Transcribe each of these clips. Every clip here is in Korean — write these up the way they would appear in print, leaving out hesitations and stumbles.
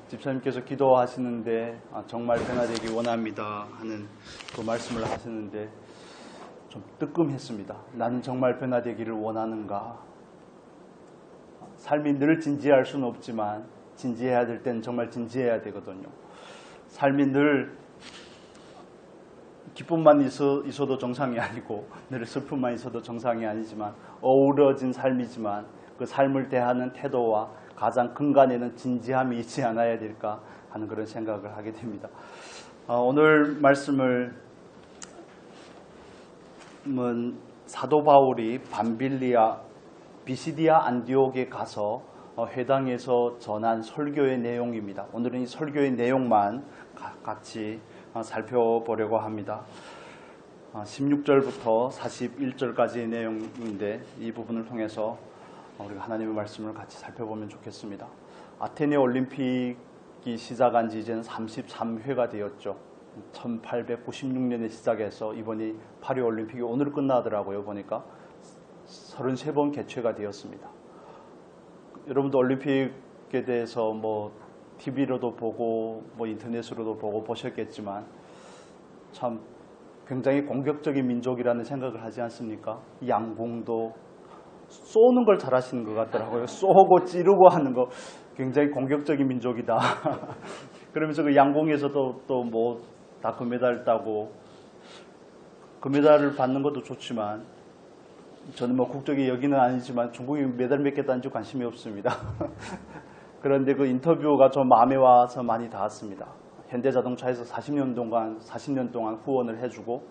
집사님께서 기도하시는데 정말 변화되기 원합니다 하는 그 말씀을 하시는데 좀 뜨끔했습니다. 나는 정말 변화되기를 원하는가? 삶이 늘 진지할 수는 없지만 진지해야 될 때는 정말 진지해야 되거든요. 삶이 늘 기쁨만 있어도 정상이 아니고 늘 슬픔만 있어도 정상이 아니지만 어우러진 삶이지만 그 삶을 대하는 태도와 가장 근간에는 진지함이 있지 않아야 될까 하는 그런 생각을 하게 됩니다. 오늘 말씀을 사도 바울이 비시디아 안디옥에 가서 회당에서 전한 설교의 내용입니다. 오늘은 이 설교의 내용만 같이 살펴보려고 합니다. 16절부터 41절까지의 내용인데 이 부분을 통해서 우리가 하나님의 말씀을 같이 살펴보면 좋겠습니다. 아테네 올림픽이 시작한 지 이제는 33회가 되었죠. 1896년에 시작해서 이번이 파리 올림픽이 오늘 끝나더라고요. 보니까 33번 개최가 되었습니다. 여러분도 올림픽에 대해서 TV로도 보고 인터넷으로도 보고 보셨겠지만 참 굉장히 공격적인 민족이라는 생각을 하지 않습니까? 양궁도 쏘는 걸 잘하시는 것 같더라고요. 쏘고 찌르고 하는 거 굉장히 공격적인 민족이다. 그러면서 그 양궁에서도 또 다 금메달 따고 금메달을 받는 것도 좋지만 저는 국적이 여기는 아니지만 중국이 메달 몇 개 딴지 관심이 없습니다. 그런데 그 인터뷰가 좀 마음에 와서 많이 닿았습니다. 현대자동차에서 40년 동안 후원을 해주고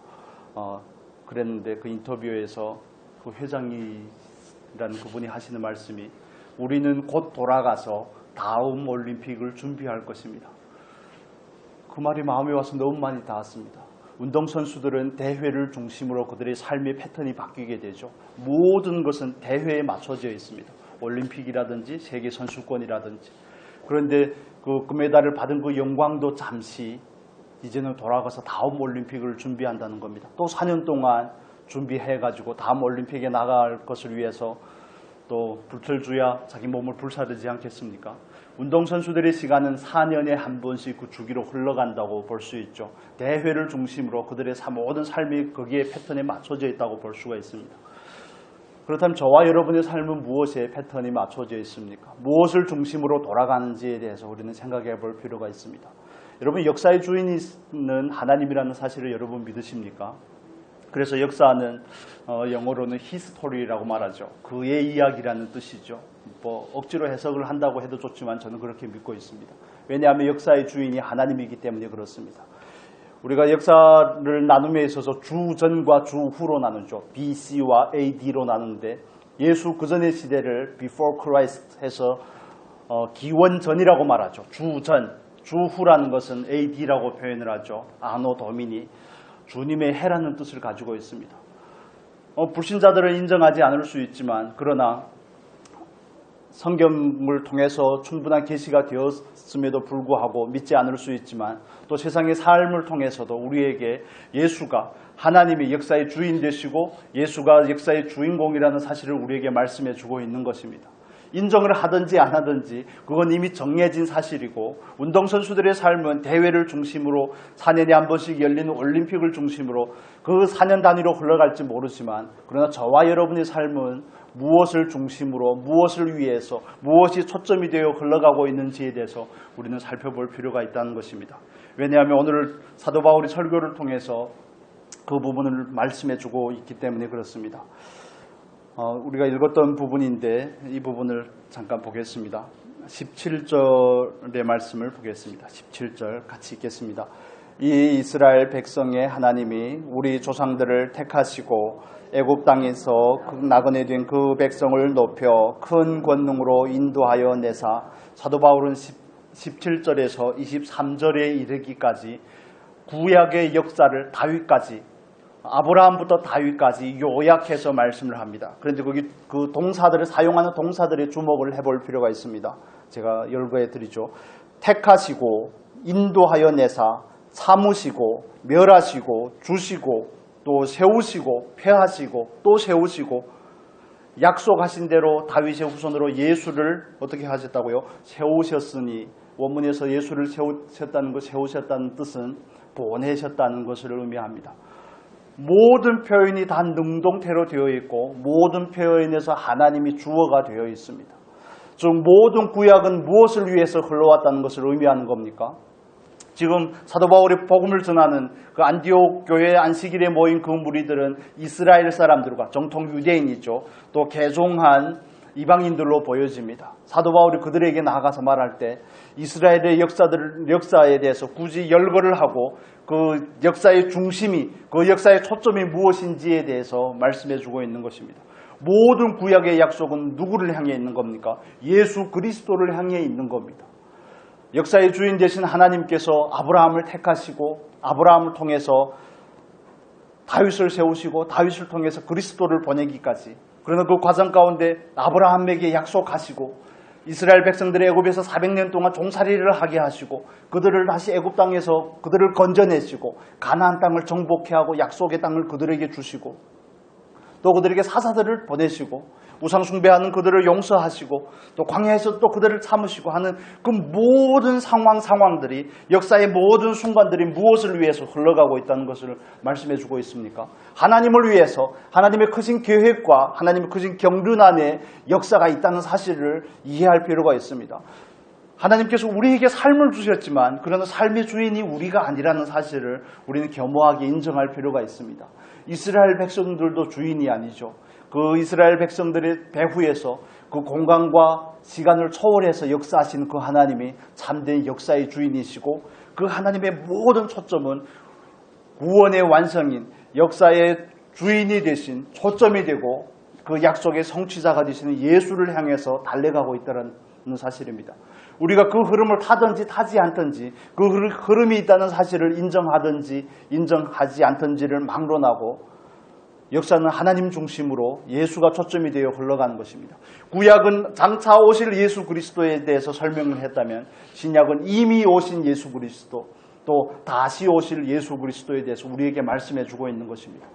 그랬는데 그 인터뷰에서 그 회장이라는 그분이 하시는 말씀이 우리는 곧 돌아가서 다음 올림픽을 준비할 것입니다. 그 말이 마음에 와서 너무 많이 닿았습니다. 운동선수들은 대회를 중심으로 그들의 삶의 패턴이 바뀌게 되죠. 모든 것은 대회에 맞춰져 있습니다. 올림픽이라든지 세계선수권이라든지. 그런데 그 금메달을 받은 그 영광도 잠시 이제는 돌아가서 다음 올림픽을 준비한다는 겁니다. 또 4년 동안 준비해가지고 다음 올림픽에 나갈 것을 위해서 또 불철주야 자기 몸을 불사르지 않겠습니까? 운동선수들의 시간은 4년에 한 번씩 그 주기로 흘러간다고 볼 수 있죠. 대회를 중심으로 그들의 모든 삶이 거기에 패턴에 맞춰져 있다고 볼 수가 있습니다. 그렇다면 저와 여러분의 삶은 무엇에 패턴이 맞춰져 있습니까? 무엇을 중심으로 돌아가는지에 대해서 우리는 생각해 볼 필요가 있습니다. 여러분, 역사의 주인은 하나님이라는 사실을 여러분 믿으십니까? 그래서 역사는 영어로는 history라고 말하죠. 그의 이야기라는 뜻이죠. 억지로 해석을 한다고 해도 좋지만 저는 그렇게 믿고 있습니다. 왜냐하면 역사의 주인이 하나님이기 때문에 그렇습니다. 우리가 역사를 나눔에 있어서 주전과 주후로 나누죠. BC와 AD로 나누는데 예수 그전의 시대를 Before Christ 해서 기원전이라고 말하죠. 주전, 주후라는 것은 AD라고 표현을 하죠. 아노 도미니, 주님의 해라는 뜻을 가지고 있습니다. 불신자들은 인정하지 않을 수 있지만 그러나 성경을 통해서 충분한 계시가 되었음에도 불구하고 믿지 않을 수 있지만 또 세상의 삶을 통해서도 우리에게 예수가 하나님의 역사의 주인 되시고 예수가 역사의 주인공이라는 사실을 우리에게 말씀해 주고 있는 것입니다. 인정을 하든지 안 하든지 그건 이미 정해진 사실이고 운동선수들의 삶은 대회를 중심으로 4년에 한 번씩 열리는 올림픽을 중심으로 그 4년 단위로 흘러갈지 모르지만 그러나 저와 여러분의 삶은 무엇을 중심으로 무엇을 위해서 무엇이 초점이 되어 흘러가고 있는지에 대해서 우리는 살펴볼 필요가 있다는 것입니다. 왜냐하면 오늘 사도 바울이 설교를 통해서 그 부분을 말씀해 주고 있기 때문에 그렇습니다. 우리가 읽었던 부분인데 이 부분을 잠깐 보겠습니다. 17절의 말씀을 보겠습니다. 17절 같이 읽겠습니다. 이 이스라엘 백성의 하나님이 우리 조상들을 택하시고 애굽 땅에서 나그네 된 그 백성을 높여 큰 권능으로 인도하여 내사. 사도 바울은 17절에서 23절에 이르기까지 구약의 역사를 다윗까지 아브라함부터 다윗까지 요약해서 말씀을 합니다. 그런데 거기 그 동사들을 사용하는 동사들의 주목을 해볼 필요가 있습니다. 제가 열거해 드리죠. 택하시고 인도하여 내사 삼으시고 멸하시고 주시고 또 세우시고 폐하시고 또 세우시고 약속하신 대로 다윗의 후손으로 예수를 어떻게 하셨다고요? 세우셨으니 원문에서 예수를 세우셨다는 뜻은 보내셨다는 것을 의미합니다. 모든 표현이 다 능동태로 되어 있고 모든 표현에서 하나님이 주어가 되어 있습니다. 즉 모든 구약은 무엇을 위해서 흘러왔다는 것을 의미하는 겁니까? 지금 사도 바울이 복음을 전하는 그 안디옥 교회 안식일에 모인 그 무리들은 이스라엘 사람들과 정통 유대인이죠. 또 개종한 이방인들로 보여집니다. 사도 바울이 그들에게 나아가서 말할 때 이스라엘의 역사에 대해서 굳이 열거를 하고 그 역사의 중심이, 그 역사의 초점이 무엇인지에 대해서 말씀해 주고 있는 것입니다. 모든 구약의 약속은 누구를 향해 있는 겁니까? 예수 그리스도를 향해 있는 겁니다. 역사의 주인 되신 하나님께서 아브라함을 택하시고 아브라함을 통해서 다윗을 세우시고 다윗을 통해서 그리스도를 보내기까지, 그러나 그 과정 가운데 아브라함에게 약속하시고 이스라엘 백성들의 애굽에서 400년 동안 종살이를 하게 하시고 그들을 다시 애굽 땅에서 그들을 건져내시고 가나안 땅을 정복해 하고 약속의 땅을 그들에게 주시고 또 그들에게 사사들을 보내시고 우상 숭배하는 그들을 용서하시고 또 광야에서 또 그들을 참으시고 하는 그 모든 상황들이, 역사의 모든 순간들이 무엇을 위해서 흘러가고 있다는 것을 말씀해 주고 있습니까? 하나님을 위해서 하나님의 크신 계획과 하나님의 크신 경륜 안에 역사가 있다는 사실을 이해할 필요가 있습니다. 하나님께서 우리에게 삶을 주셨지만 그러나 삶의 주인이 우리가 아니라는 사실을 우리는 겸허하게 인정할 필요가 있습니다. 이스라엘 백성들도 주인이 아니죠. 그 이스라엘 백성들의 배후에서 그 공간과 시간을 초월해서 역사하시는 그 하나님이 참된 역사의 주인이시고 그 하나님의 모든 초점은 구원의 완성인 역사의 주인이 되신 초점이 되고 그 약속의 성취자가 되시는 예수를 향해서 달려가고 있다는 사실입니다. 우리가 그 흐름을 타든지 타지 않든지 그 흐름이 있다는 사실을 인정하든지 인정하지 않든지를 막론하고 역사는 하나님 중심으로 예수가 초점이 되어 흘러가는 것입니다. 구약은 장차 오실 예수 그리스도에 대해서 설명을 했다면 신약은 이미 오신 예수 그리스도, 또 다시 오실 예수 그리스도에 대해서 우리에게 말씀해 주고 있는 것입니다.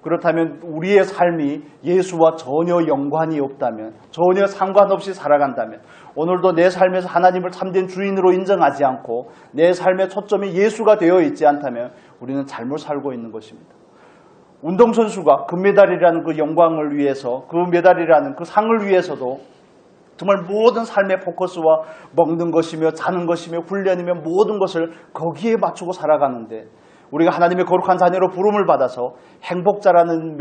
그렇다면 우리의 삶이 예수와 전혀 연관이 없다면, 전혀 상관없이 살아간다면, 오늘도 내 삶에서 하나님을 참된 주인으로 인정하지 않고 내 삶의 초점이 예수가 되어 있지 않다면 우리는 잘못 살고 있는 것입니다. 운동선수가 금메달이라는 그 영광을 위해서, 그 메달이라는 그 상을 위해서도 정말 모든 삶의 포커스와 먹는 것이며 자는 것이며 훈련이며 모든 것을 거기에 맞추고 살아가는데, 우리가 하나님의 거룩한 자녀로 부름을 받아서 행복자라는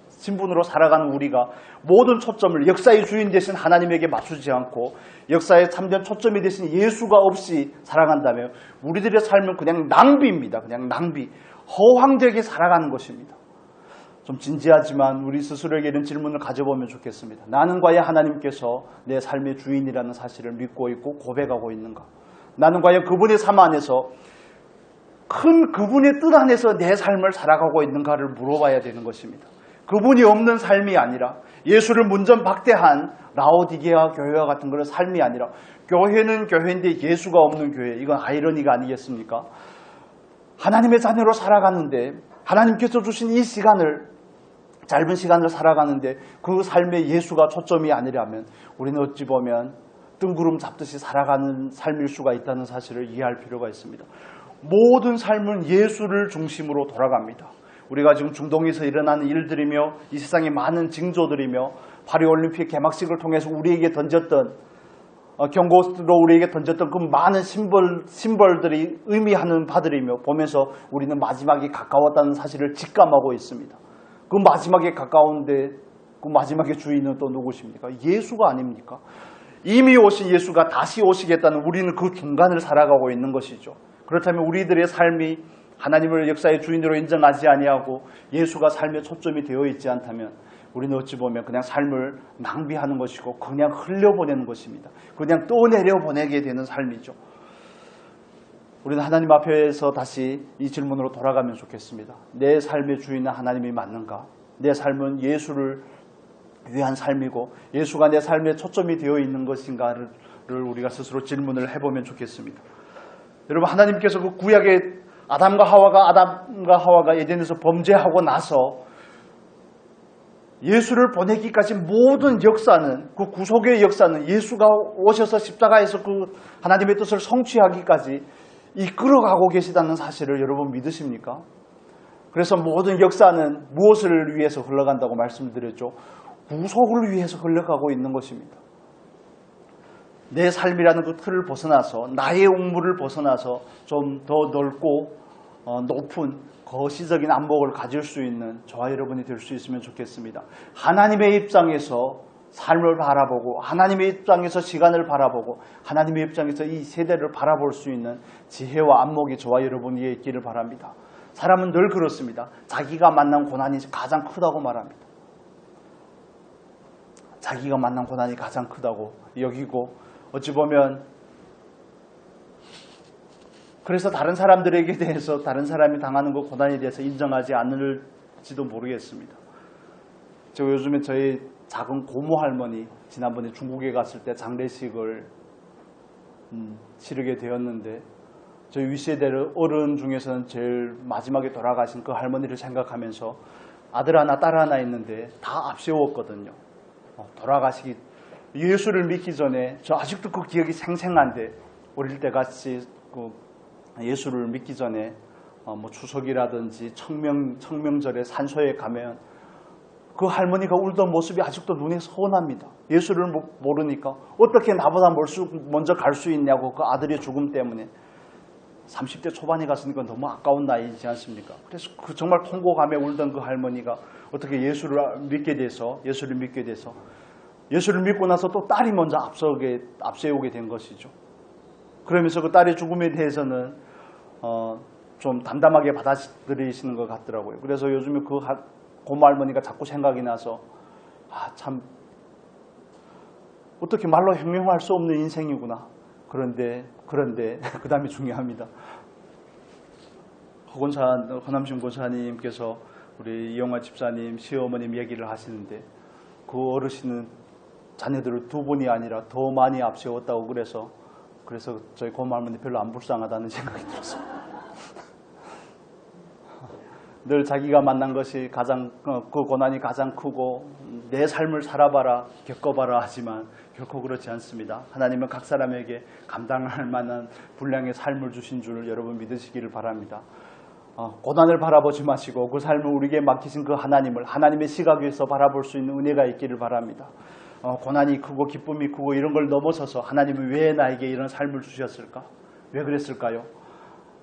신분으로 살아가는 우리가 모든 초점을 역사의 주인 되신 하나님에게 맞추지 않고 역사의 참된 초점이 되신 예수가 없이 살아간다면 우리들의 삶은 그냥 낭비입니다. 그냥 낭비. 허황되게 살아가는 것입니다. 좀 진지하지만 우리 스스로에게 이런 질문을 가져보면 좋겠습니다. 나는 과연 하나님께서 내 삶의 주인이라는 사실을 믿고 있고 고백하고 있는가? 나는 과연 그분의 삶 안에서 큰 그분의 뜻 안에서 내 삶을 살아가고 있는가를 물어봐야 되는 것입니다. 그분이 없는 삶이 아니라, 예수를 문전박대한 라오디게아 교회와 같은 그런 삶이 아니라, 교회는 교회인데 예수가 없는 교회, 이건 아이러니가 아니겠습니까? 하나님의 자녀로 살아가는데 하나님께서 주신 이 시간을, 짧은 시간을 살아가는데 그 삶에 예수가 초점이 아니라면 우리는 어찌 보면 뜬구름 잡듯이 살아가는 삶일 수가 있다는 사실을 이해할 필요가 있습니다. 모든 삶은 예수를 중심으로 돌아갑니다. 우리가 지금 중동에서 일어나는 일들이며 이 세상의 많은 징조들이며 파리올림픽 개막식을 통해서 우리에게 던졌던 경고로 우리에게 던졌던 그 많은 심벌들이 의미하는 바들이며 보면서 우리는 마지막이 가까웠다는 사실을 직감하고 있습니다. 그 마지막에 가까운데 그 마지막의 주인은 또 누구십니까? 예수가 아닙니까? 이미 오신 예수가 다시 오시겠다는 우리는 그 중간을 살아가고 있는 것이죠. 그렇다면 우리들의 삶이 하나님을 역사의 주인으로 인정하지 아니하고 예수가 삶의 초점이 되어 있지 않다면 우리는 어찌 보면 그냥 삶을 낭비하는 것이고 그냥 흘려보내는 것입니다. 그냥 떠내려 보내게 되는 삶이죠. 우리는 하나님 앞에서 다시 이 질문으로 돌아가면 좋겠습니다. 내 삶의 주인은 하나님이 맞는가? 내 삶은 예수를 위한 삶이고 예수가 내 삶의 초점이 되어 있는 것인가를 우리가 스스로 질문을 해보면 좋겠습니다. 여러분, 하나님께서 그 구약의 아담과 하와가 에덴에서 범죄하고 나서 예수를 보내기까지 모든 역사는, 그 구속의 역사는 예수가 오셔서 십자가에서 그 하나님의 뜻을 성취하기까지 이끌어가고 계시다는 사실을 여러분 믿으십니까? 그래서 모든 역사는 무엇을 위해서 흘러간다고 말씀을 드렸죠? 구속을 위해서 흘러가고 있는 것입니다. 내 삶이라는 그 틀을 벗어나서, 나의 웅물을 벗어나서 좀 더 넓고 높은 거시적인 안목을 가질 수 있는 저와 여러분이 될 수 있으면 좋겠습니다. 하나님의 입장에서 삶을 바라보고, 하나님의 입장에서 시간을 바라보고, 하나님의 입장에서 이 세대를 바라볼 수 있는 지혜와 안목이 저와 여러분에게 있기를 바랍니다. 사람은 늘 그렇습니다. 자기가 만난 고난이 가장 크다고 말합니다. 자기가 만난 고난이 가장 크다고 여기고, 어찌 보면 그래서 다른 사람들에게 대해서, 다른 사람이 당하는 그 고난에 대해서 인정하지 않을지도 모르겠습니다. 저 요즘에 저희 작은 고모 할머니, 지난번에 중국에 갔을 때 장례식을 치르게 되었는데, 저희 윗세대 어른 중에서는 제일 마지막에 돌아가신 그 할머니를 생각하면서 아들 하나 딸 하나 있는데 다 앞세웠거든요. 돌아가시기, 예수를 믿기 전에, 저 아직도 그 기억이 생생한데, 어릴 때 같이 예수를 믿기 전에 뭐 추석이라든지 청명절에 산소에 가면 그 할머니가 울던 모습이 아직도 눈에 선합니다. 예수를 모르니까 어떻게 나보다 먼저 갈 수 있냐고, 그 아들의 죽음 때문에. 30대 초반에 갔으니까 너무 아까운 나이지 않습니까? 그래서 그 정말 통곡하며 울던 그 할머니가 어떻게 예수를 믿게 돼서 예수를 믿고 나서 또 딸이 먼저 앞세우게 된 것이죠. 그러면서 그 딸의 죽음에 대해서는 좀 담담하게 받아들이시는 것 같더라고요. 그래서 요즘에 그 고모 할머니가 자꾸 생각이 나서, 참 어떻게 말로 형용할 수 없는 인생이구나. 그런데 그 다음이 중요합니다. 허남신 권사님께서 우리 이영화 집사님 시어머님 얘기를 하시는데, 그 어르신은 자녀들을 두 분이 아니라 더 많이 앞세웠다고 그래서 저희 고모 할머니 별로 안 불쌍하다는 생각이 들었어요. 늘 자기가 만난 것이 그 고난이 가장 크고, 내 삶을 살아봐라, 겪어봐라 하지만 결코 그렇지 않습니다. 하나님은 각 사람에게 감당할 만한 분량의 삶을 주신 줄 여러분 믿으시기를 바랍니다. 고난을 바라보지 마시고 그 삶을 우리에게 맡기신 그 하나님을 하나님의 시각에서 바라볼 수 있는 은혜가 있기를 바랍니다. 고난이 크고 기쁨이 크고 이런 걸 넘어서서 하나님은 왜 나에게 이런 삶을 주셨을까? 왜 그랬을까요?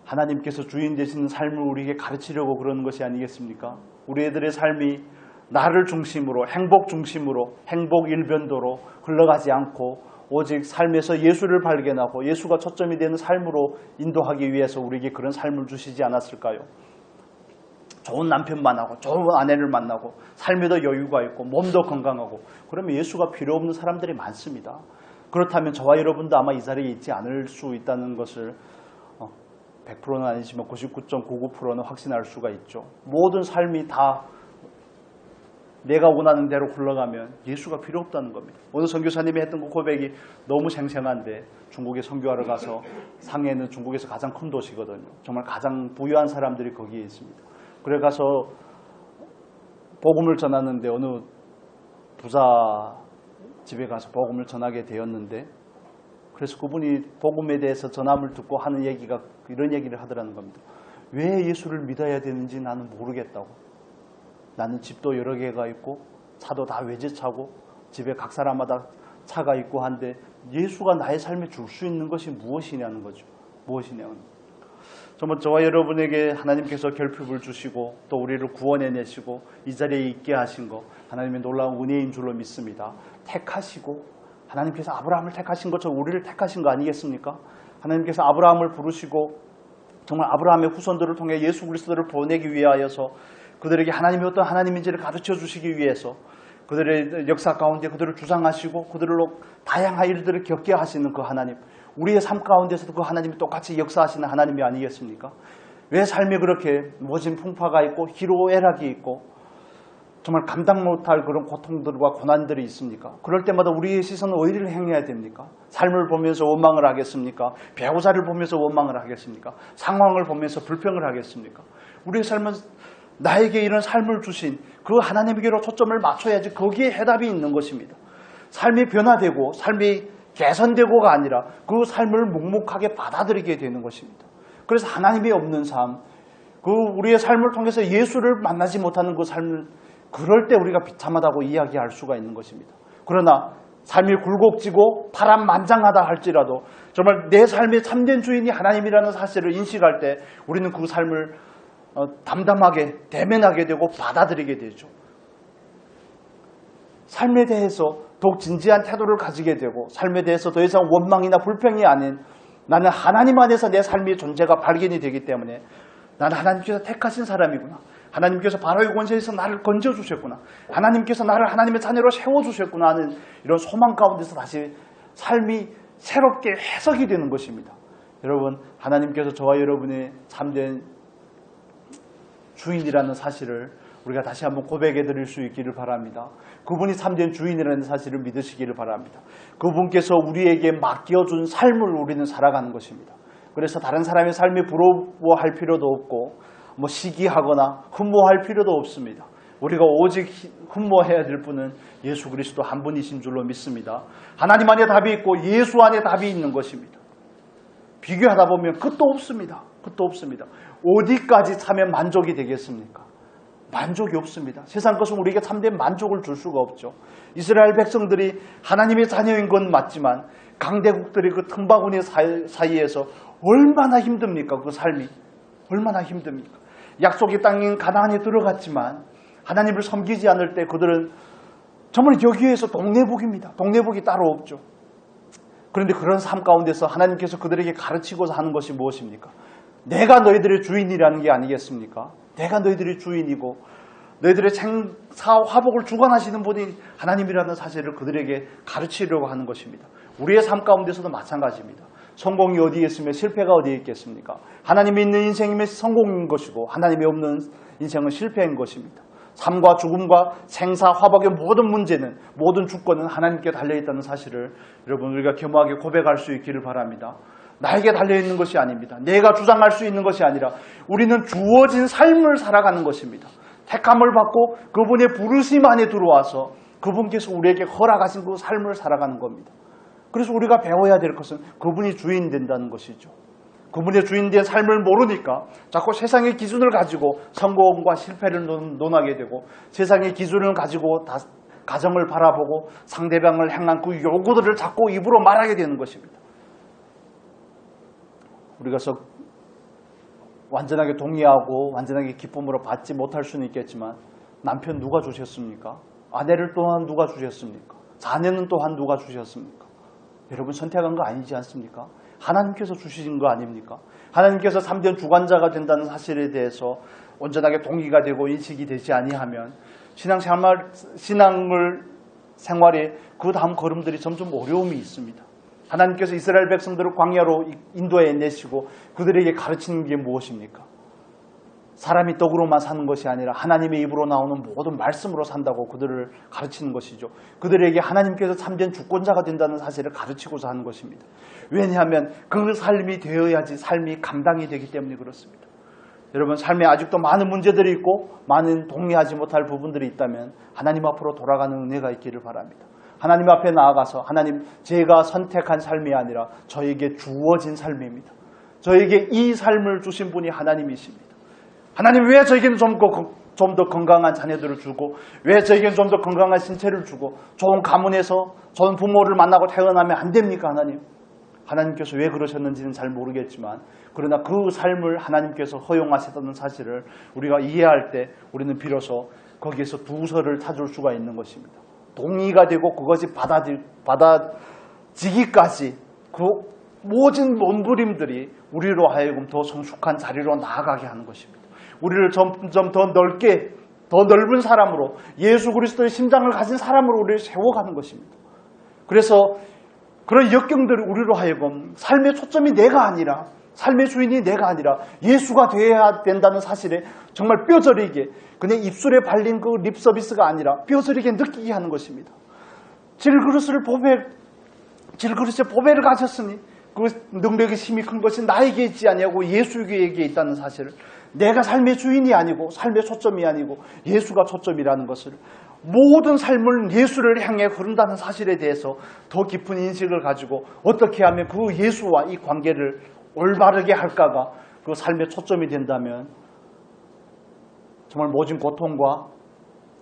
하나님께서 주인 되시는 삶을 우리에게 가르치려고 그러는 것이 아니겠습니까? 우리 애들의 삶이 나를 중심으로, 행복 중심으로, 행복 일변도로 흘러가지 않고 오직 삶에서 예수를 발견하고 예수가 초점이 되는 삶으로 인도하기 위해서 우리에게 그런 삶을 주시지 않았을까요? 좋은 남편 만나고 좋은 아내를 만나고 삶에도 여유가 있고 몸도 건강하고, 그러면 예수가 필요 없는 사람들이 많습니다. 그렇다면 저와 여러분도 아마 이 자리에 있지 않을 수 있다는 것을 100%는 아니지만 99.99%는 확신할 수가 있죠. 모든 삶이 다 내가 원하는 대로 흘러가면 예수가 필요 없다는 겁니다. 오늘 선교사님이 했던 그 고백이 너무 생생한데, 중국에 선교하러 가서 상해는 중국에서 가장 큰 도시거든요. 정말 가장 부유한 사람들이 거기에 있습니다. 그래 가서 복음을 전하는데 어느 부자 집에 가서 복음을 전하게 되었는데, 그래서 그분이 복음에 대해서 전함을 듣고 하는 얘기가 이런 얘기를 하더라는 겁니다. 왜 예수를 믿어야 되는지 나는 모르겠다고. 나는 집도 여러 개가 있고 차도 다 외제차고 집에 각 사람마다 차가 있고 한데 예수가 나의 삶에 줄 수 있는 것이 무엇이냐는 거죠. 무엇이냐는. 정말 저와 여러분에게 하나님께서 결핍을 주시고 또 우리를 구원해내시고 이 자리에 있게 하신 거 하나님의 놀라운 은혜인 줄로 믿습니다. 택하시고, 하나님께서 아브라함을 택하신 것처럼 우리를 택하신 거 아니겠습니까? 하나님께서 아브라함을 부르시고 정말 아브라함의 후손들을 통해 예수 그리스도를 보내기 위하여서 그들에게 하나님이 어떤 하나님인지를 가르쳐 주시기 위해서 그들의 역사 가운데 그들을 주장하시고 그들로 다양한 일들을 겪게 하시는 그 하나님, 우리의 삶 가운데서도 그 하나님이 똑같이 역사하시는 하나님이 아니겠습니까? 왜 삶에 그렇게 모진 풍파가 있고 희로애락이 있고 정말 감당 못할 그런 고통들과 고난들이 있습니까? 그럴 때마다 우리의 시선은 어디를 향해야 됩니까? 삶을 보면서 원망을 하겠습니까? 배우자를 보면서 원망을 하겠습니까? 상황을 보면서 불평을 하겠습니까? 우리의 삶은 나에게 이런 삶을 주신 그 하나님에게로 초점을 맞춰야지 거기에 해답이 있는 것입니다. 삶이 변화되고 삶이 개선되고가 아니라 그 삶을 묵묵하게 받아들이게 되는 것입니다. 그래서 하나님이 없는 삶, 그 우리의 삶을 통해서 예수를 만나지 못하는 그 삶을 그럴 때 우리가 비참하다고 이야기할 수가 있는 것입니다. 그러나 삶이 굴곡지고 파란만장하다 할지라도 정말 내 삶의 참된 주인이 하나님이라는 사실을 인식할 때 우리는 그 삶을 담담하게 대면하게 되고 받아들이게 되죠. 삶에 대해서 더욱 진지한 태도를 가지게 되고 삶에 대해서 더 이상 원망이나 불평이 아닌 나는 하나님 안에서 내 삶의 존재가 발견이 되기 때문에 나는 하나님께서 택하신 사람이구나. 하나님께서 바로의 권세에서 나를 건져주셨구나. 하나님께서 나를 하나님의 자녀로 세워주셨구나 하는 이런 소망 가운데서 다시 삶이 새롭게 해석이 되는 것입니다. 여러분, 하나님께서 저와 여러분의 참된 주인이라는 사실을 우리가 다시 한번 고백해 드릴 수 있기를 바랍니다. 그분이 참된 주인이라는 사실을 믿으시기를 바랍니다. 그분께서 우리에게 맡겨준 삶을 우리는 살아가는 것입니다. 그래서 다른 사람의 삶이 부러워할 필요도 없고 시기하거나 흠모할 필요도 없습니다. 우리가 오직 흠모해야 될 분은 예수 그리스도 한 분이신 줄로 믿습니다. 하나님 안에 답이 있고 예수 안에 답이 있는 것입니다. 비교하다 보면 끝도 없습니다. 끝도 없습니다. 어디까지 차면 만족이 되겠습니까? 만족이 없습니다. 세상 것은 우리에게 참된 만족을 줄 수가 없죠. 이스라엘 백성들이 하나님의 자녀인 건 맞지만 강대국들의 그 틈바구니 사이에서 얼마나 힘듭니까? 그 삶이 얼마나 힘듭니까? 약속의 땅인 가나안에 들어갔지만 하나님을 섬기지 않을 때 그들은 정말 여기에서 동네북입니다. 동네북이 따로 없죠. 그런데 그런 삶 가운데서 하나님께서 그들에게 가르치고자 하는 것이 무엇입니까? 내가 너희들의 주인이라는 게 아니겠습니까? 내가 너희들의 주인이고 너희들의 생사 화복을 주관하시는 분이 하나님이라는 사실을 그들에게 가르치려고 하는 것입니다. 우리의 삶 가운데서도 마찬가지입니다. 성공이 어디에 있으며 실패가 어디에 있겠습니까? 하나님이 있는 인생이면 성공인 것이고 하나님이 없는 인생은 실패인 것입니다. 삶과 죽음과 생사 화복의 모든 문제는 모든 주권은 하나님께 달려있다는 사실을 여러분 우리가 겸허하게 고백할 수 있기를 바랍니다. 나에게 달려있는 것이 아닙니다. 내가 주장할 수 있는 것이 아니라 우리는 주어진 삶을 살아가는 것입니다. 택함을 받고 그분의 부르심 안에 들어와서 그분께서 우리에게 허락하신 그 삶을 살아가는 겁니다. 그래서 우리가 배워야 될 것은 그분이 주인 된다는 것이죠. 그분의 주인된 삶을 모르니까 자꾸 세상의 기준을 가지고 성공과 실패를 논하게 되고 세상의 기준을 가지고 가정을 바라보고 상대방을 향한 그 요구들을 자꾸 입으로 말하게 되는 것입니다. 우리가 완전하게 동의하고 완전하게 기쁨으로 받지 못할 수는 있겠지만 남편 누가 주셨습니까? 아내를 또한 누가 주셨습니까? 자녀는 또한 누가 주셨습니까? 여러분 선택한 거 아니지 않습니까? 하나님께서 주신 거 아닙니까? 하나님께서 참된 주관자가 된다는 사실에 대해서 온전하게 동의가 되고 인식이 되지 아니하면 신앙생활에 그 다음 걸음들이 점점 어려움이 있습니다. 하나님께서 이스라엘 백성들을 광야로 인도해 내시고 그들에게 가르치는 게 무엇입니까? 사람이 떡으로만 사는 것이 아니라 하나님의 입으로 나오는 모든 말씀으로 산다고 그들을 가르치는 것이죠. 그들에게 하나님께서 참된 주권자가 된다는 사실을 가르치고자 하는 것입니다. 왜냐하면 그 삶이 되어야지 삶이 감당이 되기 때문에 그렇습니다. 여러분 삶에 아직도 많은 문제들이 있고 많은 동의하지 못할 부분들이 있다면 하나님 앞으로 돌아가는 은혜가 있기를 바랍니다. 하나님 앞에 나아가서 하나님 제가 선택한 삶이 아니라 저에게 주어진 삶입니다. 저에게 이 삶을 주신 분이 하나님이십니다. 하나님 왜 저에게는 좀 더 건강한 자녀들을 주고 왜 저에게는 좀 더 건강한 신체를 주고 좋은 가문에서 좋은 부모를 만나고 태어나면 안 됩니까? 하나님께서 왜 그러셨는지는 잘 모르겠지만 그러나 그 삶을 하나님께서 허용하셨다는 사실을 우리가 이해할 때 우리는 비로소 거기에서 두서를 찾을 수가 있는 것입니다. 동의가 되고 그것이 받아지기까지 그 모든 몸부림들이 우리로 하여금 더 성숙한 자리로 나아가게 하는 것입니다. 우리를 점점 더 넓은 사람으로 예수 그리스도의 심장을 가진 사람으로 우리를 세워가는 것입니다. 그래서 그런 역경들이 우리로 하여금 삶의 초점이 내가 아니라 삶의 주인이 내가 아니라 예수가 되어야 된다는 사실에 정말 뼈저리게 그냥 입술에 발린 그 립 서비스가 아니라 뼈저리게 느끼게 하는 것입니다. 질그릇에 보배를 가졌으니 그 능력의 힘이 큰 것이 나에게 있지 아니하고 예수에게 있다는 사실을 내가 삶의 주인이 아니고 삶의 초점이 아니고 예수가 초점이라는 것을, 모든 삶을 예수를 향해 흐른다는 사실에 대해서 더 깊은 인식을 가지고 어떻게 하면 그 예수와 이 관계를 올바르게 할까가 그 삶의 초점이 된다면 정말 모진 고통과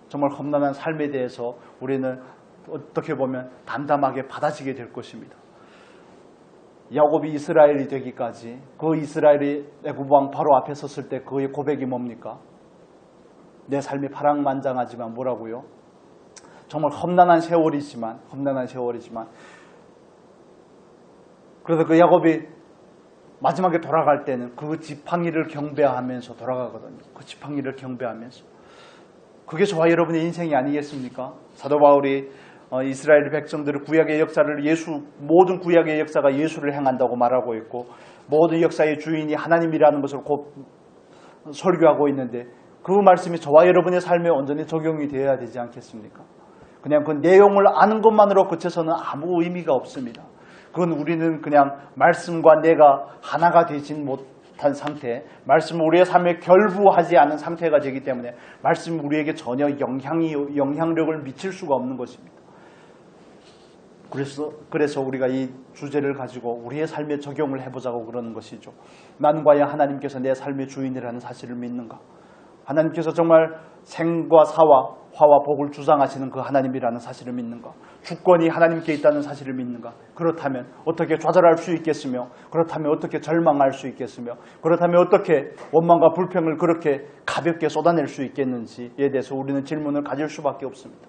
정말 험난한 삶에 대해서 우리는 어떻게 보면 담담하게 받아지게 될 것입니다. 야곱이 이스라엘이 되기까지, 그 이스라엘이 애굽 왕 바로 앞에 섰을 때 그의 고백이 뭡니까? 내 삶이 파랑만장하지만 뭐라고요? 정말 험난한 세월이지만 그래서 그 야곱이 마지막에 돌아갈 때는 그 지팡이를 경배하면서 돌아가거든요. 그 지팡이를 경배하면서. 그게 저와 여러분의 인생이 아니겠습니까? 사도 바울이 이스라엘 백성들의 구약의 역사를 모든 구약의 역사가 예수를 향한다고 말하고 있고, 모든 역사의 주인이 하나님이라는 것을 곧 설교하고 있는데, 그 말씀이 저와 여러분의 삶에 온전히 적용이 되어야 되지 않겠습니까? 그냥 그 내용을 아는 것만으로 그쳐서는 아무 의미가 없습니다. 그건 우리는 그냥 말씀과 내가 하나가 되진 못한 상태, 말씀을 우리의 삶에 결부하지 않은 상태가 되기 때문에 말씀이 우리에게 전혀 영향력을 미칠 수가 없는 것입니다. 그래서 우리가 이 주제를 가지고 우리의 삶에 적용을 해보자고 그러는 것이죠. 나는 과연 하나님께서 내 삶의 주인이라는 사실을 믿는가? 하나님께서 정말 생과 사와 화와 복을 주장하시는 그 하나님이라는 사실을 믿는가? 주권이 하나님께 있다는 사실을 믿는가? 그렇다면 어떻게 좌절할 수 있겠으며, 그렇다면 어떻게 절망할 수 있겠으며, 그렇다면 어떻게 원망과 불평을 그렇게 가볍게 쏟아낼 수 있겠는지에 대해서 우리는 질문을 가질 수밖에 없습니다.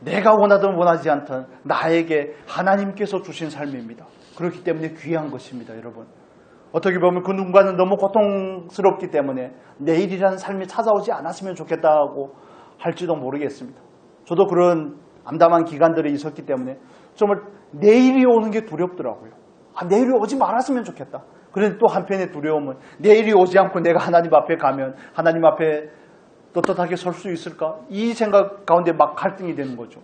내가 원하든 원하지 않든 나에게 하나님께서 주신 삶입니다. 그렇기 때문에 귀한 것입니다, 여러분. 어떻게 보면 그 누군가는 너무 고통스럽기 때문에 내일이라는 삶이 찾아오지 않았으면 좋겠다고 할지도 모르겠습니다. 저도 그런 암담한 기간들이 있었기 때문에 정말 내일이 오는 게 두렵더라고요. 내일이 오지 말았으면 좋겠다. 그런데 또 한편의 두려움은 내일이 오지 않고 내가 하나님 앞에 가면 하나님 앞에 떳떳하게 설 수 있을까? 이 생각 가운데 막 갈등이 되는 거죠.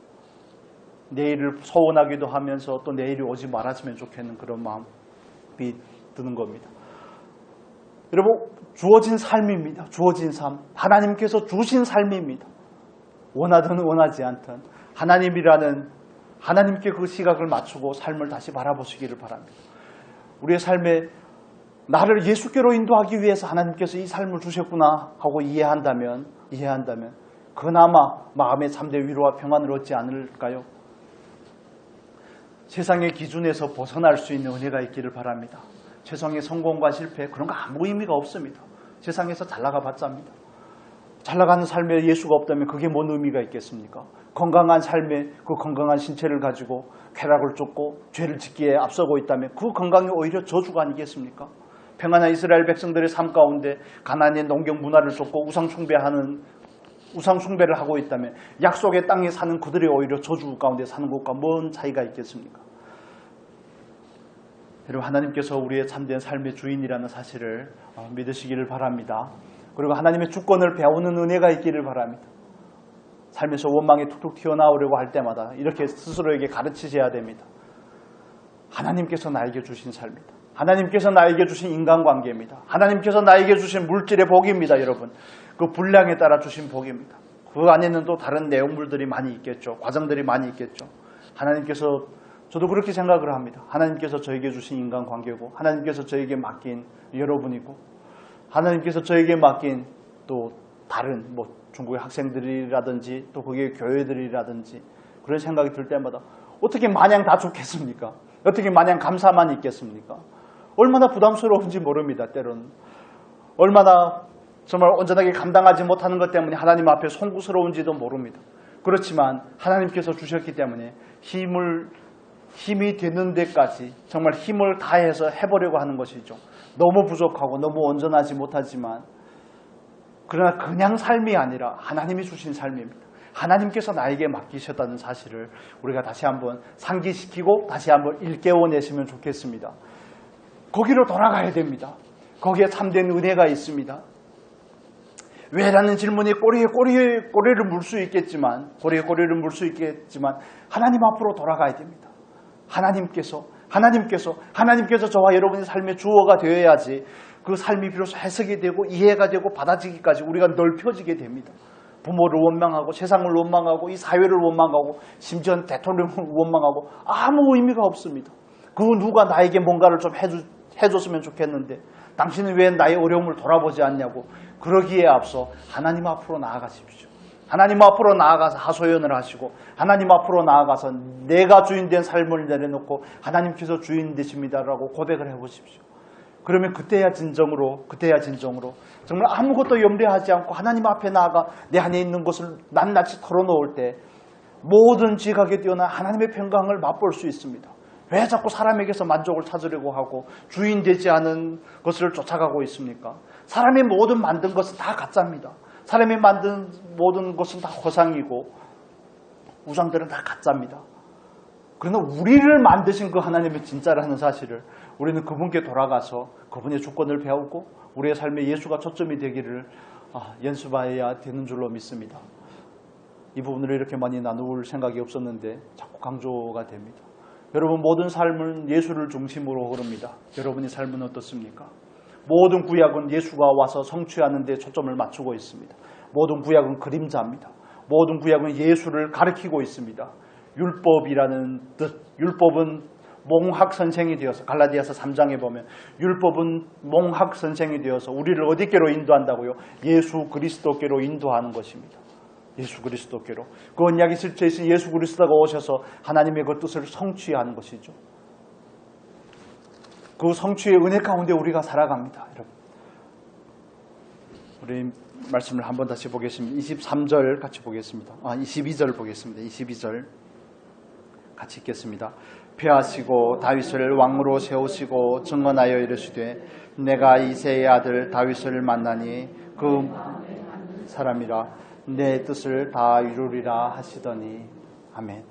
내일을 소원하기도 하면서 또 내일이 오지 말았으면 좋겠는 그런 마음이 드는 겁니다. 여러분, 주어진 삶입니다. 주어진 삶. 하나님께서 주신 삶입니다. 원하든 원하지 않든 하나님께 그 시각을 맞추고 삶을 다시 바라보시기를 바랍니다. 우리의 삶에 나를 예수께로 인도하기 위해서 하나님께서 이 삶을 주셨구나 하고 이해한다면 그나마 마음의 참된 위로와 평안을 얻지 않을까요? 세상의 기준에서 벗어날 수 있는 은혜가 있기를 바랍니다. 세상의 성공과 실패, 그런 거 아무 의미가 없습니다. 세상에서 잘 나가봤자입니다. 잘 나가는 삶에 예수가 없다면 그게 뭔 의미가 있겠습니까? 건강한 삶에 그 건강한 신체를 가지고 쾌락을 쫓고 죄를 짓기에 앞서고 있다면 그 건강이 오히려 저주가 아니겠습니까? 평안한 이스라엘 백성들의 삶 가운데 가나안의 농경 문화를 쫓고 우상 숭배를 하고 있다면 약속의 땅에 사는 그들이 오히려 저주 가운데 사는 것과 뭔 차이가 있겠습니까? 여러분, 하나님께서 우리의 참된 삶의 주인이라는 사실을 믿으시기를 바랍니다. 그리고 하나님의 주권을 배우는 은혜가 있기를 바랍니다. 삶에서 원망이 툭툭 튀어나오려고 할 때마다 이렇게 스스로에게 가르치셔야 됩니다. 하나님께서 나에게 주신 삶이다. 하나님께서 나에게 주신 인간관계입니다. 하나님께서 나에게 주신 물질의 복입니다, 여러분. 그 분량에 따라 주신 복입니다. 그 안에는 또 다른 내용물들이 많이 있겠죠. 과정들이 많이 있겠죠. 하나님께서, 저도 그렇게 생각을 합니다. 하나님께서 저에게 주신 인간관계고, 하나님께서 저에게 맡긴 여러분이고, 하나님께서 저에게 맡긴 또 다른 중국의 학생들이라든지 또 거기에 교회들이라든지 그런 생각이 들 때마다 어떻게 마냥 다 좋겠습니까? 어떻게 마냥 감사만 있겠습니까? 얼마나 부담스러운지 모릅니다, 때로는. 얼마나 정말 온전하게 감당하지 못하는 것 때문에 하나님 앞에 송구스러운지도 모릅니다. 그렇지만 하나님께서 주셨기 때문에 힘이 되는 데까지 정말 힘을 다해서 해보려고 하는 것이죠. 너무 부족하고 너무 온전하지 못하지만, 그러나 그냥 삶이 아니라 하나님이 주신 삶입니다. 하나님께서 나에게 맡기셨다는 사실을 우리가 다시 한번 상기시키고 다시 한번 일깨워내시면 좋겠습니다. 거기로 돌아가야 됩니다. 거기에 참된 은혜가 있습니다. 왜라는 질문이 꼬리를 물 수 있겠지만, 하나님 앞으로 돌아가야 됩니다. 하나님께서 하나님께서 저와 여러분의 삶의 주어가 되어야지 그 삶이 비로소 해석이 되고 이해가 되고 받아지기까지 우리가 넓혀지게 됩니다. 부모를 원망하고 세상을 원망하고 이 사회를 원망하고 심지어는 대통령을 원망하고 아무 의미가 없습니다. 그 누가 나에게 뭔가를 좀 해줬으면 좋겠는데 당신은 왜 나의 어려움을 돌아보지 않냐고. 그러기에 앞서 하나님 앞으로 나아가십시오. 하나님 앞으로 나아가서 하소연을 하시고 하나님 앞으로 나아가서 내가 주인된 삶을 내려놓고 하나님께서 주인 되십니다라고 고백을 해보십시오. 그러면 그때야 진정으로 정말 아무것도 염려하지 않고 하나님 앞에 나아가 내 안에 있는 것을 낱낱이 털어놓을 때 모든 지각에 뛰어난 하나님의 평강을 맛볼 수 있습니다. 왜 자꾸 사람에게서 만족을 찾으려고 하고 주인 되지 않은 것을 쫓아가고 있습니까? 사람이 모든 만든 것은 다 가짜입니다. 사람이 만든 모든 것은 다 허상이고 우상들은 다 가짜입니다. 그러나 우리를 만드신 그 하나님의 진짜라는 사실을 우리는 그분께 돌아가서 그분의 주권을 배우고 우리의 삶에 예수가 초점이 되기를 연습해야 되는 줄로 믿습니다. 이 부분을 이렇게 많이 나눌 생각이 없었는데 자꾸 강조가 됩니다. 여러분 모든 삶은 예수를 중심으로 흐릅니다. 여러분의 삶은 어떻습니까? 모든 구약은 예수가 와서 성취하는 데 초점을 맞추고 있습니다. 모든 구약은 그림자입니다. 모든 구약은 예수를 가리키고 있습니다. 율법이라는 뜻, 율법은 몽학 선생이 되어서 갈라디아서 3장에 보면 율법은 몽학 선생이 되어서 우리를 어디께로 인도한다고요? 예수 그리스도께로 인도하는 것입니다. 예수 그리스도께로. 그 언약이 실체이신 예수 그리스도가 오셔서 하나님의 그 뜻을 성취하는 것이죠. 그 성취의 은혜 가운데 우리가 살아갑니다. 여러분. 우리 말씀을 한번 다시 보겠습니다. 23절 같이 보겠습니다. 22절 보겠습니다. 22절 같이 읽겠습니다. 폐하시고 다윗을 왕으로 세우시고 증언하여 이르시되 내가 이새의 아들 다윗을 만나니 그 사람이라 내 뜻을 다 이루리라 하시더니 아멘.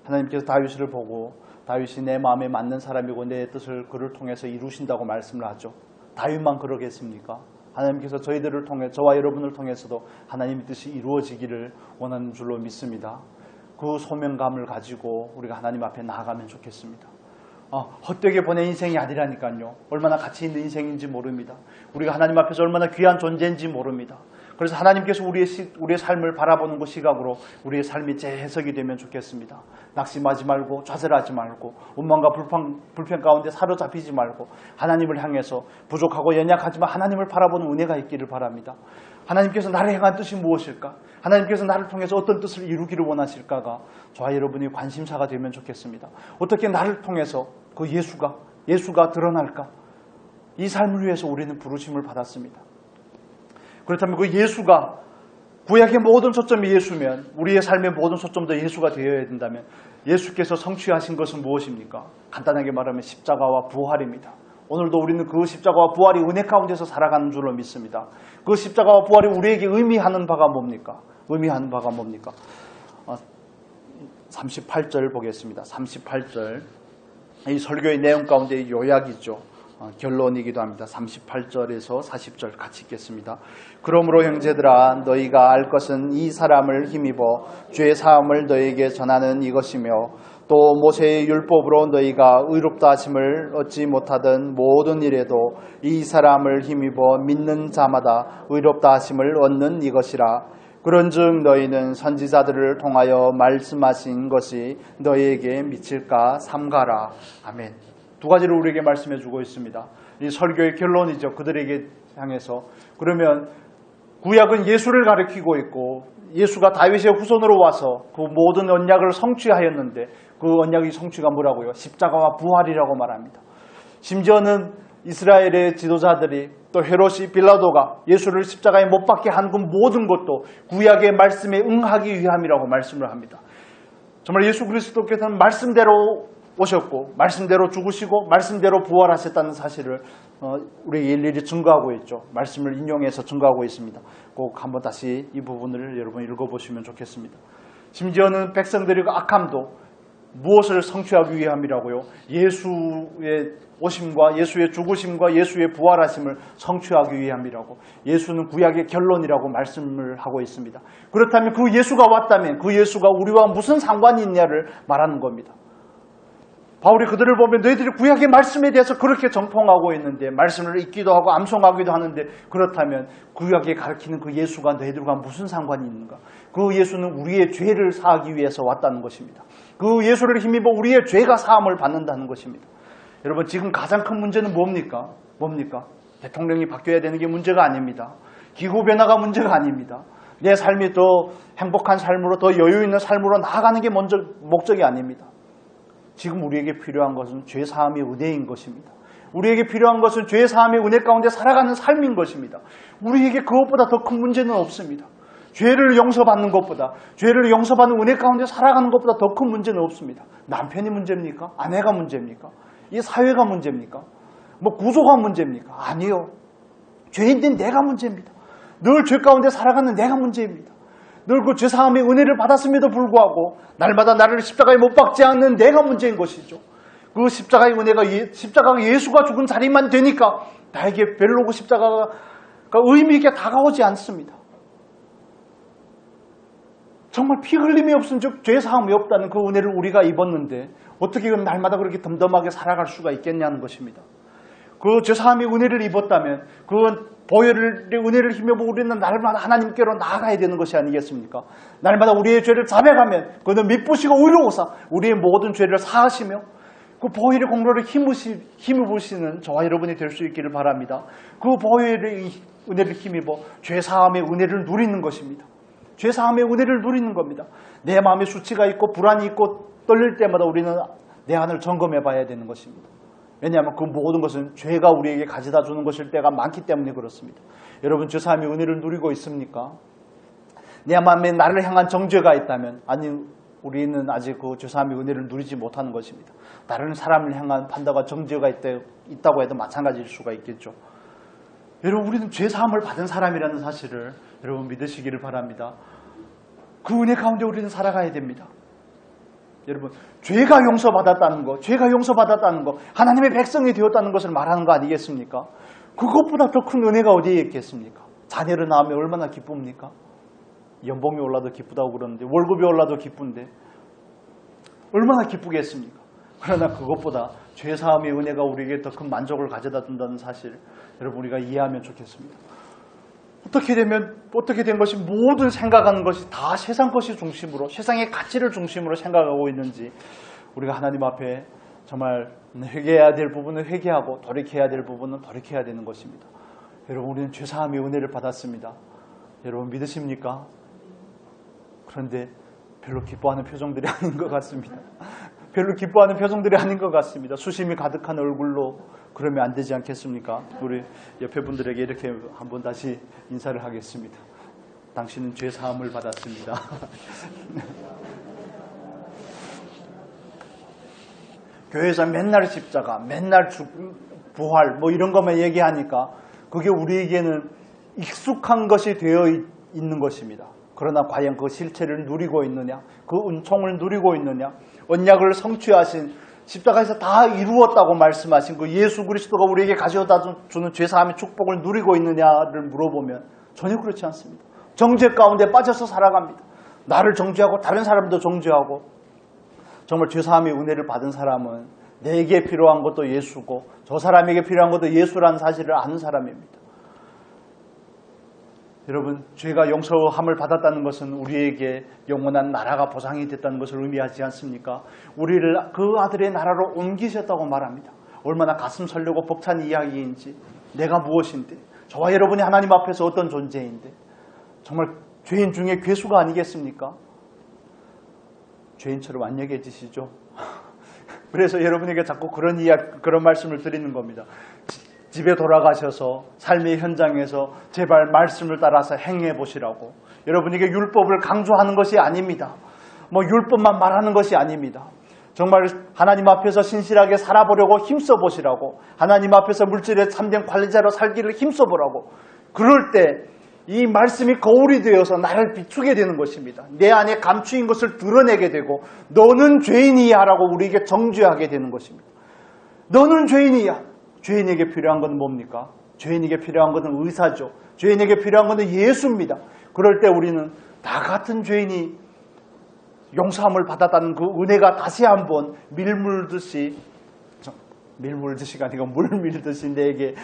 하나님께서 다윗을 보고 다윗이 내 마음에 맞는 사람이고 내 뜻을 그를 통해서 이루신다고 말씀을 하죠. 다윗만 그러겠습니까? 하나님께서 저희들을 통해 저와 여러분을 통해서도 하나님의 뜻이 이루어지기를 원하는 줄로 믿습니다. 그 소명감을 가지고 우리가 하나님 앞에 나아가면 좋겠습니다. 헛되게 보낸 인생이 아니라니까요. 얼마나 가치 있는 인생인지 모릅니다. 우리가 하나님 앞에서 얼마나 귀한 존재인지 모릅니다. 그래서 하나님께서 우리의 삶을 바라보는 그 시각으로 우리의 삶이 재해석이 되면 좋겠습니다. 낙심하지 말고 좌절하지 말고 원망과 불평 가운데 사로잡히지 말고 하나님을 향해서 부족하고 연약하지만 하나님을 바라보는 은혜가 있기를 바랍니다. 하나님께서 나를 향한 뜻이 무엇일까? 하나님께서 나를 통해서 어떤 뜻을 이루기를 원하실까가 저와 여러분이 관심사가 되면 좋겠습니다. 어떻게 나를 통해서 그 예수가 드러날까? 이 삶을 위해서 우리는 부르심을 받았습니다. 그렇다면 그 예수가 구약의 모든 초점이 예수면 우리의 삶의 모든 초점도 예수가 되어야 된다면 예수께서 성취하신 것은 무엇입니까? 간단하게 말하면 십자가와 부활입니다. 오늘도 우리는 그 십자가와 부활이 은혜 가운데서 살아가는 줄로 믿습니다. 그 십자가와 부활이 우리에게 의미하는 바가 뭡니까? 38절 보겠습니다. 38절. 이 설교의 내용 가운데 요약이죠. 결론이기도 합니다. 38절에서 40절 같이 읽겠습니다. 그러므로 형제들아 너희가 알 것은 이 사람을 힘입어 죄 사함을 너희에게 전하는 이것이며 또 모세의 율법으로 너희가 의롭다 하심을 얻지 못하던 모든 일에도 이 사람을 힘입어 믿는 자마다 의롭다 하심을 얻는 이것이라. 그런즉 너희는 선지자들을 통하여 말씀하신 것이 너희에게 미칠까 삼가라. 아멘. 두 가지를 우리에게 말씀해 주고 있습니다. 이 설교의 결론이죠. 그들에게 향해서. 그러면 구약은 예수를 가리키고 있고 예수가 다윗의 후손으로 와서 그 모든 언약을 성취하였는데 그 언약의 성취가 뭐라고요? 십자가와 부활이라고 말합니다. 심지어는 이스라엘의 지도자들이 또 헤롯이 빌라도가 예수를 십자가에 못 박게 한 그 모든 것도 구약의 말씀에 응하기 위함이라고 말씀을 합니다. 정말 예수 그리스도께서는 말씀대로 오셨고 말씀대로 죽으시고 말씀대로 부활하셨다는 사실을 우리 일일이 증거하고 있죠. 말씀을 인용해서 증거하고 있습니다. 꼭 한번 다시 이 부분을 여러분 읽어보시면 좋겠습니다. 심지어는 백성들의 악함도 무엇을 성취하기 위함이라고요? 예수의 오심과 예수의 죽으심과 예수의 부활하심을 성취하기 위함이라고. 예수는 구약의 결론이라고 말씀을 하고 있습니다. 그렇다면 그 예수가 왔다면 그 예수가 우리와 무슨 상관이 있냐를 말하는 겁니다. 바울이 그들을 보면 너희들이 구약의 말씀에 대해서 그렇게 정통하고 있는데, 말씀을 읽기도 하고 암송하기도 하는데, 그렇다면 구약에 가르치는 그 예수가 너희들과 무슨 상관이 있는가? 그 예수는 우리의 죄를 사하기 위해서 왔다는 것입니다. 그 예수를 힘입어 우리의 죄가 사함을 받는다는 것입니다. 여러분, 지금 가장 큰 문제는 뭡니까? 대통령이 바뀌어야 되는 게 문제가 아닙니다. 기후변화가 문제가 아닙니다. 내 삶이 더 행복한 삶으로, 더 여유 있는 삶으로 나아가는 게 먼저 목적이 아닙니다. 지금 우리에게 필요한 것은 죄사함의 은혜인 것입니다. 우리에게 필요한 것은 죄사함의 은혜 가운데 살아가는 삶인 것입니다. 우리에게 그것보다 더 큰 문제는 없습니다. 죄를 용서받는 것보다, 죄를 용서받는 은혜 가운데 살아가는 것보다 더 큰 문제는 없습니다. 남편이 문제입니까? 아내가 문제입니까? 이 사회가 문제입니까? 뭐 구조가 문제입니까? 아니요. 죄인된 내가 문제입니다. 늘 죄 가운데 살아가는 내가 문제입니다. 늘 그 죄사함의 은혜를 받았음에도 불구하고 날마다 나를 십자가에 못 박지 않는 내가 문제인 것이죠. 그 십자가의 은혜가, 십자가가 예수가 죽은 자리만 되니까 나에게 별로 그 십자가가 의미 있게 다가오지 않습니다. 정말 피 흘림이 없은 즉 죄사함이 없다는 그 은혜를 우리가 입었는데 어떻게 그럼 날마다 그렇게 덤덤하게 살아갈 수가 있겠냐는 것입니다. 그 죄사함의 은혜를 입었다면 그 보혈의 은혜를 힘입어 우리는 날마다 하나님께로 나아가야 되는 것이 아니겠습니까? 날마다 우리의 죄를 자백하면 그는 미쁘시고 의로우사 우리의 모든 죄를 사하시며 그 보혈의 공로를 힘입으시는 저와 여러분이 될 수 있기를 바랍니다. 그 보혈의 은혜를 힘입어 죄사함의 은혜를 누리는 것입니다. 죄사함의 은혜를 누리는 겁니다. 내 마음에 수치가 있고 불안이 있고 떨릴 때마다 우리는 내 안을 점검해 봐야 되는 것입니다. 왜냐하면 그 모든 것은 죄가 우리에게 가져다 주는 것일 때가 많기 때문에 그렇습니다. 여러분, 죄사함의 은혜를 누리고 있습니까? 내 마음에 나를 향한 정죄가 있다면, 아니, 우리는 아직 그 죄사함의 은혜를 누리지 못하는 것입니다. 다른 사람을 향한 판단과 정죄가 있다고 해도 마찬가지일 수가 있겠죠. 여러분, 우리는 죄사함을 받은 사람이라는 사실을 여러분 믿으시기를 바랍니다. 그 은혜 가운데 우리는 살아가야 됩니다. 여러분, 죄가 용서받았다는 거, 하나님의 백성이 되었다는 것을 말하는 거 아니겠습니까? 그것보다 더 큰 은혜가 어디에 있겠습니까? 자녀를 낳으면 얼마나 기쁩니까? 연봉이 올라도 기쁘다고 그러는데, 월급이 올라도 기쁜데 얼마나 기쁘겠습니까? 그러나 그것보다 죄사함의 은혜가 우리에게 더 큰 만족을 가져다 준다는 사실, 여러분 우리가 이해하면 좋겠습니다. 어떻게 된 것이 모든 생각하는 것이 다 세상 것이 중심으로, 세상의 가치를 중심으로 생각하고 있는지 우리가 하나님 앞에 정말 회개해야 될 부분은 회개하고 돌이켜야 될 부분은 돌이켜야 되는 것입니다. 여러분, 우리는 죄사함의 은혜를 받았습니다. 여러분 믿으십니까? 그런데 별로 기뻐하는 표정들이 아닌 것 같습니다. 별로 기뻐하는 표정들이 아닌 것 같습니다. 수심이 가득한 얼굴로 그러면 안 되지 않겠습니까? 우리 옆에 분들에게 이렇게 한번 다시 인사를 하겠습니다. 당신은 죄 사함을 받았습니다. 교회에서 맨날 십자가, 맨날 부활 뭐 이런 것만 얘기하니까 그게 우리에게는 익숙한 것이 되어 있는 것입니다. 그러나 과연 그 실체를 누리고 있느냐, 그 은총을 누리고 있느냐, 언약을 성취하신 십자가에서 다 이루었다고 말씀하신 그 예수 그리스도가 우리에게 가져다 주는 죄사함의 축복을 누리고 있느냐를 물어보면 전혀 그렇지 않습니다. 정죄 가운데 빠져서 살아갑니다. 나를 정죄하고 다른 사람도 정죄하고, 정말 죄사함의 은혜를 받은 사람은 내게 필요한 것도 예수고 저 사람에게 필요한 것도 예수라는 사실을 아는 사람입니다. 여러분, 죄가 용서함을 받았다는 것은 우리에게 영원한 나라가 보장이 됐다는 것을 의미하지 않습니까? 우리를 그 아들의 나라로 옮기셨다고 말합니다. 얼마나 가슴 설레고 벅찬 이야기인지, 내가 무엇인데, 저와 여러분이 하나님 앞에서 어떤 존재인데, 정말 죄인 중에 괴수가 아니겠습니까? 죄인처럼 안 여겨지시죠? 그래서 여러분에게 자꾸 그런 말씀을 드리는 겁니다. 집에 돌아가셔서 삶의 현장에서 제발 말씀을 따라서 행해 보시라고. 여러분에게 율법을 강조하는 것이 아닙니다. 뭐 율법만 말하는 것이 아닙니다. 정말 하나님 앞에서 신실하게 살아보려고 힘써 보시라고. 하나님 앞에서 물질의 참된 관리자로 살기를 힘써 보라고. 그럴 때 이 말씀이 거울이 되어서 나를 비추게 되는 것입니다. 내 안에 감추인 것을 드러내게 되고, 너는 죄인이야 라고 우리에게 정죄하게 되는 것입니다. 너는 죄인이야. 죄인에게 필요한 것은 뭡니까? 죄인에게 필요한 것은 의사죠. 죄인에게 필요한 것은 예수입니다. 그럴 때 우리는 나 같은 죄인이 용서함을 받았다는 그 은혜가 다시 한번 밀물듯이가 아니고 물 밀듯이 내게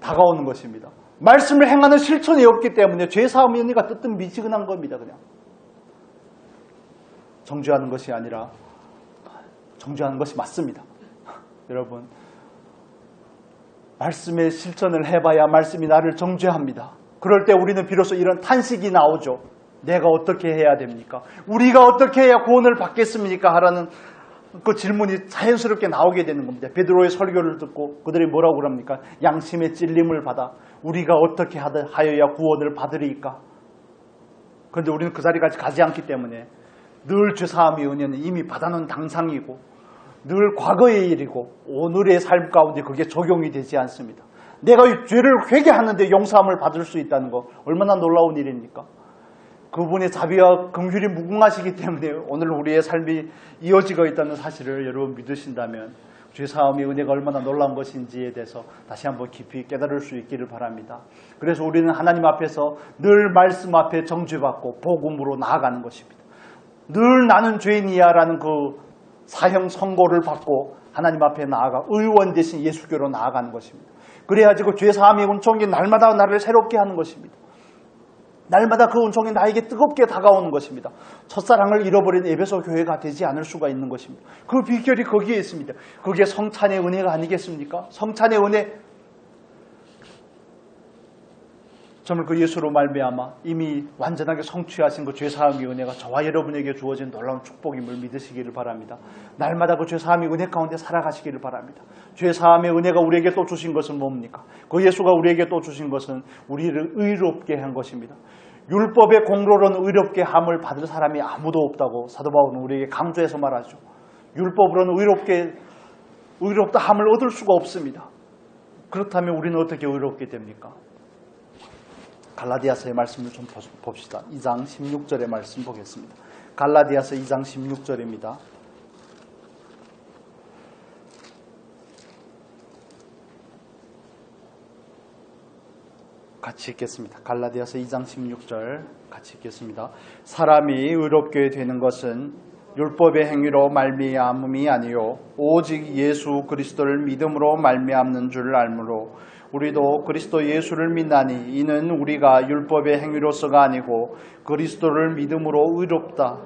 다가오는 것입니다. 말씀을 행하는 실천이 없기 때문에 죄사함의 은혜가 뜨뜻미지근한 겁니다. 그냥 정죄하는 것이 아니라 정죄하는 것이 맞습니다. 여러분, 말씀의 실천을 해봐야 말씀이 나를 정죄합니다. 그럴 때 우리는 비로소 이런 탄식이 나오죠. 내가 어떻게 해야 됩니까? 우리가 어떻게 해야 구원을 받겠습니까? 하라는 그 질문이 자연스럽게 나오게 되는 겁니다. 베드로의 설교를 듣고 그들이 뭐라고 그럽니까? 양심의 찔림을 받아 우리가 어떻게 하여야 구원을 받으리까? 그런데 우리는 그 자리까지 가지 않기 때문에 늘 죄사함의 은혜는 이미 받아놓은 당상이고 늘 과거의 일이고 오늘의 삶 가운데 그게 적용이 되지 않습니다. 내가 죄를 회개하는데 용서함을 받을 수 있다는 거 얼마나 놀라운 일입니까? 그분의 자비와 긍휼이 무궁하시기 때문에 오늘 우리의 삶이 이어지고 있다는 사실을 여러분 믿으신다면 죄사함의 은혜가 얼마나 놀라운 것인지에 대해서 다시 한번 깊이 깨달을 수 있기를 바랍니다. 그래서 우리는 하나님 앞에서 늘 말씀 앞에 정죄받고 복음으로 나아가는 것입니다. 늘 나는 죄인이야 라는 그 사형 선고를 받고 하나님 앞에 나아가 의원 대신 예수교로 나아가는 것입니다. 그래야지 그 죄사함의 은총이 날마다 나를 새롭게 하는 것입니다. 날마다 그 은총이 나에게 뜨겁게 다가오는 것입니다. 첫사랑을 잃어버린 에베소 교회가 되지 않을 수가 있는 것입니다. 그 비결이 거기에 있습니다. 그게 성찬의 은혜가 아니겠습니까? 성찬의 은혜, 정말 그 예수로 말미암아 이미 완전하게 성취하신 그 죄사함의 은혜가 저와 여러분에게 주어진 놀라운 축복임을 믿으시기를 바랍니다. 날마다 그 죄사함의 은혜 가운데 살아가시기를 바랍니다. 죄사함의 은혜가 우리에게 또 주신 것은 뭡니까? 그 예수가 우리에게 또 주신 것은 우리를 의롭게 한 것입니다. 율법의 공로로는 의롭게 함을 받을 사람이 아무도 없다고 사도 바울은 우리에게 강조해서 말하죠. 율법으로는 의롭다 함을 얻을 수가 없습니다. 그렇다면 우리는 어떻게 의롭게 됩니까? 갈라디아서의 말씀을 좀 봅시다. 2장 16절의 말씀 보겠습니다. 갈라디아서 2장 16절입니다. 같이 읽겠습니다. 갈라디아서 2장 16절 같이 읽겠습니다. 사람이 의롭게 되는 것은 율법의 행위로 말미암음이 아니요 오직 예수 그리스도를 믿음으로 말미암는 줄 알므로 우리도 그리스도 예수를 믿나니 이는 우리가 율법의 행위로서가 아니고 그리스도를 믿음으로 의롭다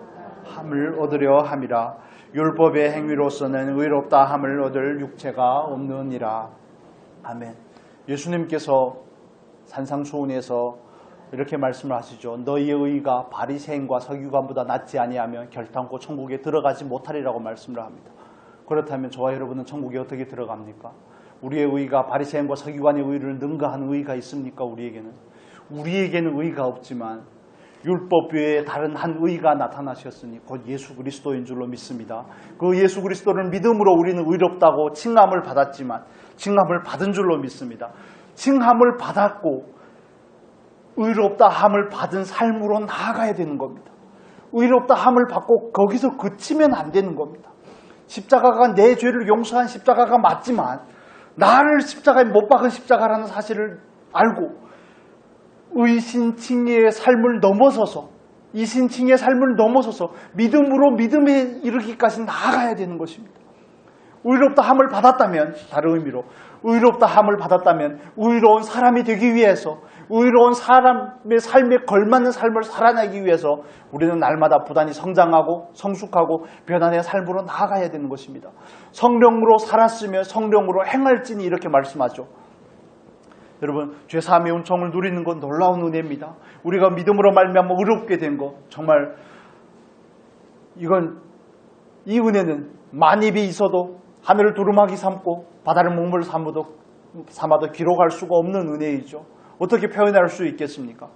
함을 얻으려 함이라. 율법의 행위로서는 의롭다 함을 얻을 육체가 없느니라. 아멘. 예수님께서 산상수훈에서 이렇게 말씀을 하시죠. 너희의 의가 바리새인과 서기관보다 낫지 아니하면 결단코 천국에 들어가지 못하리라고 말씀을 합니다. 그렇다면 저와 여러분은 천국에 어떻게 들어갑니까? 우리의 의가 바리새인과 서기관의 의를 능가하는 의가 있습니까? 우리에게는 의가 없지만 율법 외에 다른 한 의가 나타나셨으니 곧 예수 그리스도인 줄로 믿습니다. 그 예수 그리스도를 믿음으로 우리는 의롭다고 칭함을 받았지만 칭함을 받은 줄로 믿습니다. 칭함을 받았고 의롭다 함을 받은 삶으로 나아가야 되는 겁니다. 의롭다 함을 받고 거기서 그치면 안 되는 겁니다. 십자가가 내 죄를 용서한 십자가가 맞지만 나를 십자가에 못 박은 십자가라는 사실을 알고 의신칭의의 삶을 넘어서서 이신칭의의 삶을 넘어서서 믿음으로 믿음에 이르기까지 나아가야 되는 것입니다. 의롭다 함을 받았다면 다른 의미로 의롭다 함을 받았다면 의로운 사람이 되기 위해서 의로운 사람의 삶에 걸맞는 삶을 살아내기 위해서 우리는 날마다 부단히 성장하고 성숙하고 변화의 삶으로 나아가야 되는 것입니다. 성령으로 살았으며 성령으로 행할지니 이렇게 말씀하죠. 여러분, 죄사함의 은총을 누리는 건 놀라운 은혜입니다. 우리가 믿음으로 말미암아 의롭게 된 것, 정말 이 은혜는 만입이 있어도 하늘을 두루마기 삼고 바다를 목물 삼아도 기록할 수가 없는 은혜이죠. 어떻게 표현할 수 있겠습니까?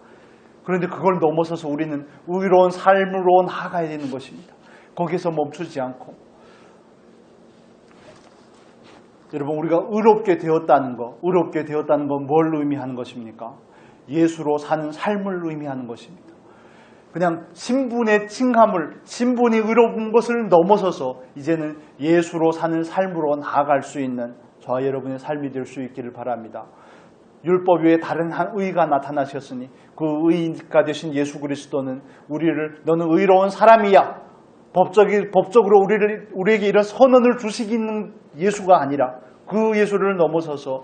그런데 그걸 넘어서서 우리는 의로운 삶으로 나아가야 되는 것입니다. 거기서 멈추지 않고. 여러분, 우리가 의롭게 되었다는 건 뭘 의미하는 것입니까? 예수로 사는 삶을 의미하는 것입니다. 그냥 신분의 칭함을, 신분이 의로운 것을 넘어서서 이제는 예수로 사는 삶으로 나아갈 수 있는 저와 여러분의 삶이 될 수 있기를 바랍니다. 율법 외에 다른 한 의가 나타나셨으니 그 의가 되신 예수 그리스도는 우리를 너는 의로운 사람이야 법적으로 우리에게 이런 선언을 주시기는 예수가 아니라 그 예수를 넘어서서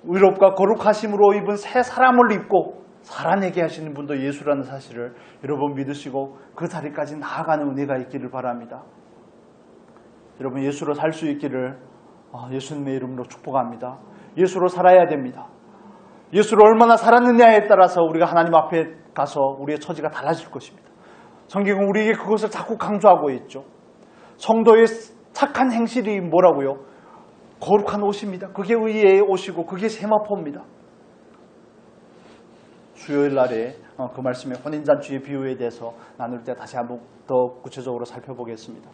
의롭과 거룩하심으로 입은 새 사람을 입고 살아내게 하시는 분도 예수라는 사실을 여러분 믿으시고 그 자리까지 나아가는 은혜가 있기를 바랍니다. 여러분 예수로 살 수 있기를 예수님의 이름으로 축복합니다. 예수로 살아야 됩니다. 예수로 얼마나 살았느냐에 따라서 우리가 하나님 앞에 가서 우리의 처지가 달라질 것입니다. 성경은 우리에게 그것을 자꾸 강조하고 있죠. 성도의 착한 행실이 뭐라고요? 거룩한 옷입니다. 그게 의의 옷이고 그게 세마포입니다. 수요일 날에 그 말씀의 혼인잔치의 비유에 대해서 나눌 때 다시 한번 더 구체적으로 살펴보겠습니다.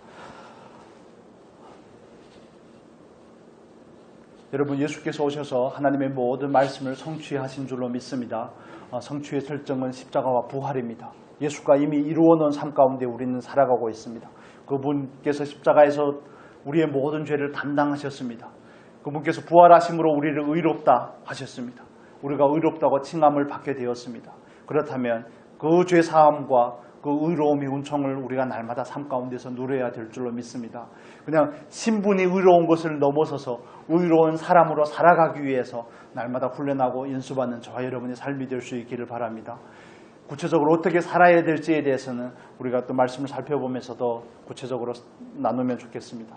여러분 예수께서 오셔서 하나님의 모든 말씀을 성취하신 줄로 믿습니다. 성취의 절정은 십자가와 부활입니다. 예수가 이미 이루어놓은 삶 가운데 우리는 살아가고 있습니다. 그분께서 십자가에서 우리의 모든 죄를 담당하셨습니다. 그분께서 부활하심으로 우리를 의롭다 하셨습니다. 우리가 의롭다고 칭함을 받게 되었습니다. 그렇다면 그 죄사함과 그 의로움의 은총을 우리가 날마다 삶 가운데서 누려야 될 줄로 믿습니다. 그냥 신분이 의로운 것을 넘어서서 의로운 사람으로 살아가기 위해서 날마다 훈련하고 연수받는 저와 여러분의 삶이 될 수 있기를 바랍니다. 구체적으로 어떻게 살아야 될지에 대해서는 우리가 또 말씀을 살펴보면서 더 구체적으로 나누면 좋겠습니다.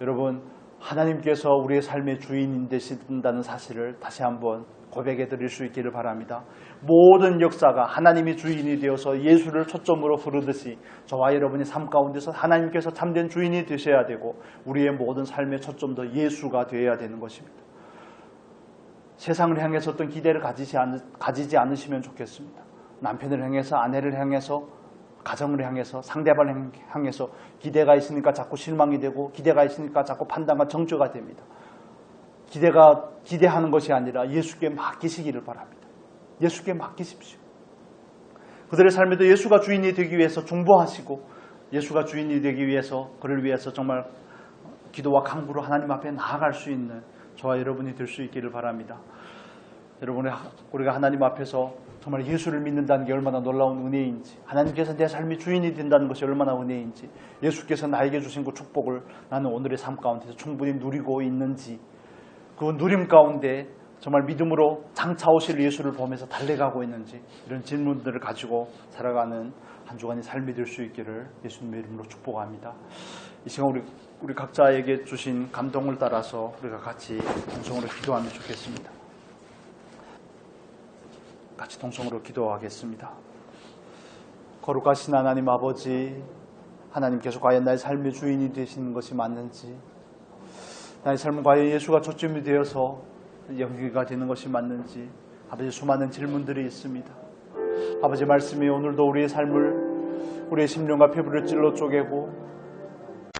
여러분 하나님께서 우리의 삶의 주인이 되신다는 사실을 다시 한번 고백해 드릴 수 있기를 바랍니다. 모든 역사가 하나님이 주인이 되어서 예수를 초점으로 부르듯이 저와 여러분의 삶 가운데서 하나님께서 참된 주인이 되셔야 되고 우리의 모든 삶의 초점도 예수가 되어야 되는 것입니다. 세상을 향해서 어떤 기대를 가지지 않으시면 좋겠습니다. 남편을 향해서, 아내를 향해서, 가정을 향해서, 상대방을 향해서 기대가 있으니까 자꾸 실망이 되고 기대가 있으니까 자꾸 판단과 정죄가 됩니다. 기대하는 것이 아니라 예수께 맡기시기를 바랍니다. 예수께 맡기십시오. 그들의 삶에도 예수가 주인이 되기 위해서 중보하시고 예수가 주인이 되기 위해서 그를 위해서 정말 기도와 간구로 하나님 앞에 나아갈 수 있는 저와 여러분이 될 수 있기를 바랍니다. 여러분 우리가 하나님 앞에서 정말 예수를 믿는다는 게 얼마나 놀라운 은혜인지, 하나님께서 내 삶의 주인이 된다는 것이 얼마나 은혜인지, 예수께서 나에게 주신 그 축복을 나는 오늘의 삶 가운데서 충분히 누리고 있는지, 그 누림 가운데 정말 믿음으로 장차 오실 예수를 보면서 달려가고 있는지, 이런 질문들을 가지고 살아가는 한 주간의 삶이 될 수 있기를 예수님의 이름으로 축복합니다. 이 시간 우리 각자에게 주신 감동을 따라서 우리가 같이 동성으로 기도하면 좋겠습니다. 같이 동성으로 기도하겠습니다. 거룩하신 하나님 아버지, 하나님께서 과연 나의 삶의 주인이 되시는 것이 맞는지, 나의 삶은 과연 예수가 초점이 되어서 연기가 되는 것이 맞는지, 아버지 수많은 질문들이 있습니다. 아버지 말씀이 오늘도 우리의 삶을, 우리의 심령과 피부를 찔러 쪼개고